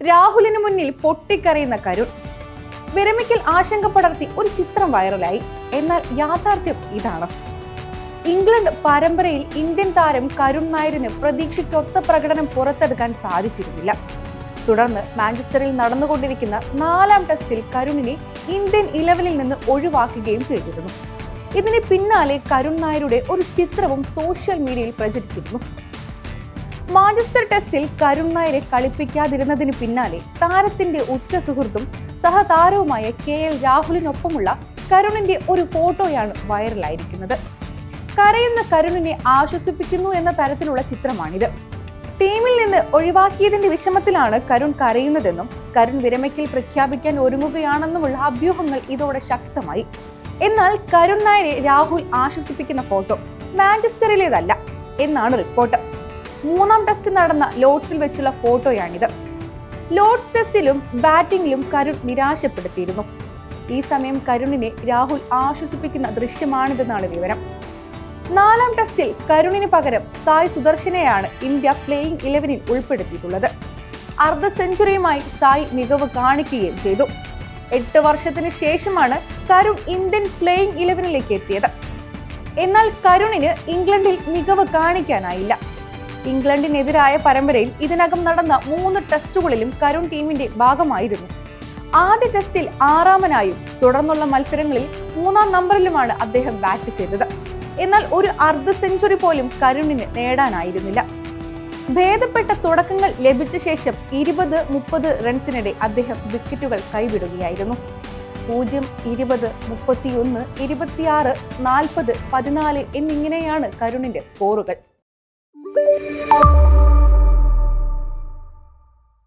രാഹുലിന് മുന്നിൽ പൊട്ടിക്കരയുന്ന കരുൺ. വിരമിക്കൽ ആശങ്ക പടർത്തി ഒരു ചിത്രം വൈറലായി. എന്നാൽ യാഥാർത്ഥ്യം ഇതാണ്. ഇംഗ്ലണ്ട് പരമ്പരയിൽ ഇന്ത്യൻ താരം കരുൺ നായരിന് പ്രതീക്ഷയ്ക്കൊത്ത പ്രകടനം പുറത്തെടുക്കാൻ സാധിച്ചിരുന്നില്ല. തുടർന്ന് മാഞ്ചസ്റ്ററിൽ നടന്നുകൊണ്ടിരിക്കുന്ന 4ാം ടെസ്റ്റിൽ കരുണിനെ ഇന്ത്യൻ 11-ൽ നിന്ന് ഒഴിവാക്കുകയും ചെയ്തിരുന്നു. ഇതിന് പിന്നാലെ കരുൺ നായരുടെ ഒരു ചിത്രവും സോഷ്യൽ മീഡിയയിൽ പ്രചരിച്ചിരുന്നു. മാഞ്ചസ്റ്റർ ടെസ്റ്റിൽ കരുൺ നായരെ കളിപ്പിക്കാതിരുന്നതിന് പിന്നാലെ താരത്തിന്റെ ഉറ്റ സുഹൃത്തും സഹതാരവുമായ KL രാഹുലിനൊപ്പമുള്ള കരുണിന്റെ ഒരു ഫോട്ടോയാണ് വൈറലായിരിക്കുന്നത്. കരയുന്ന കരുണിനെ ആശ്വസിപ്പിക്കുന്നു എന്ന തരത്തിലുള്ള ചിത്രമാണിത്. ടീമിൽ നിന്ന് ഒഴിവാക്കിയതിന്റെ വിഷമത്തിലാണ് കരുൺ കരയുന്നതെന്നും കരുൺ വിരമിക്കൽ പ്രഖ്യാപിക്കാൻ ഒരുങ്ങുകയാണെന്നുമുള്ള അഭ്യൂഹങ്ങൾ ഇതോടെ ശക്തമായി. എന്നാൽ കരുൺ നായരെ രാഹുൽ ആശ്വസിപ്പിക്കുന്ന ഫോട്ടോ മാഞ്ചസ്റ്ററിലേതല്ല എന്നാണ് റിപ്പോർട്ട്. 3ാം ടെസ്റ്റ് നടന്ന ലോർഡ്സിൽ വെച്ചുള്ള ഫോട്ടോയാണിത്. ലോർഡ്സ് ടെസ്റ്റിലും ബാറ്റിംഗിലും കരുൺ നിരാശപ്പെടുത്തിയിരുന്നു. ഈ സമയം കരുണിനെ രാഹുൽ ആശ്വസിപ്പിക്കുന്ന ദൃശ്യമാണിതെന്നാണ് വിവരം. 4ാം ടെസ്റ്റിൽ കരുണിന് പകരം സായ് സുദർശനെയാണ് ഇന്ത്യ പ്ലേയിങ് 11-ൽ ഉൾപ്പെടുത്തിയിട്ടുള്ളത്. അർദ്ധ സെഞ്ചുറിയുമായി സായ് മികവ് കാണിക്കുകയും ചെയ്തു. 8 വർഷത്തിന് ശേഷമാണ് കരുൺ ഇന്ത്യൻ പ്ലേയിങ് 11-ലേക്ക് എത്തിയത്. എന്നാൽ കരുണിന് ഇംഗ്ലണ്ടിൽ മികവ് കാണിക്കാനായില്ല. ഇംഗ്ലണ്ടിനെതിരായ പരമ്പരയിൽ ഇതിനകം നടന്ന 3 ടെസ്റ്റുകളിലും കരുൺ ടീമിന്റെ ഭാഗമായിരുന്നു. ആദ്യ ടെസ്റ്റിൽ 6ാമനായും തുടർന്നുള്ള മത്സരങ്ങളിൽ 3ാം നമ്പറിലുമാണ് അദ്ദേഹം ബാറ്റ് ചെയ്തത്. എന്നാൽ ഒരു അർദ്ധ സെഞ്ചുറി പോലും കരുണിന് നേടാനായിരുന്നില്ല. ഭേദപ്പെട്ട തുടക്കങ്ങൾ ലഭിച്ച ശേഷം 20-30 റൺസിനിടെ അദ്ദേഹം വിക്കറ്റുകൾ കൈവിടുകയായിരുന്നു. 0, 20, 31, 26, 40, 14 എന്നിങ്ങനെയാണ് കരുണിന്റെ സ്കോറുകൾ.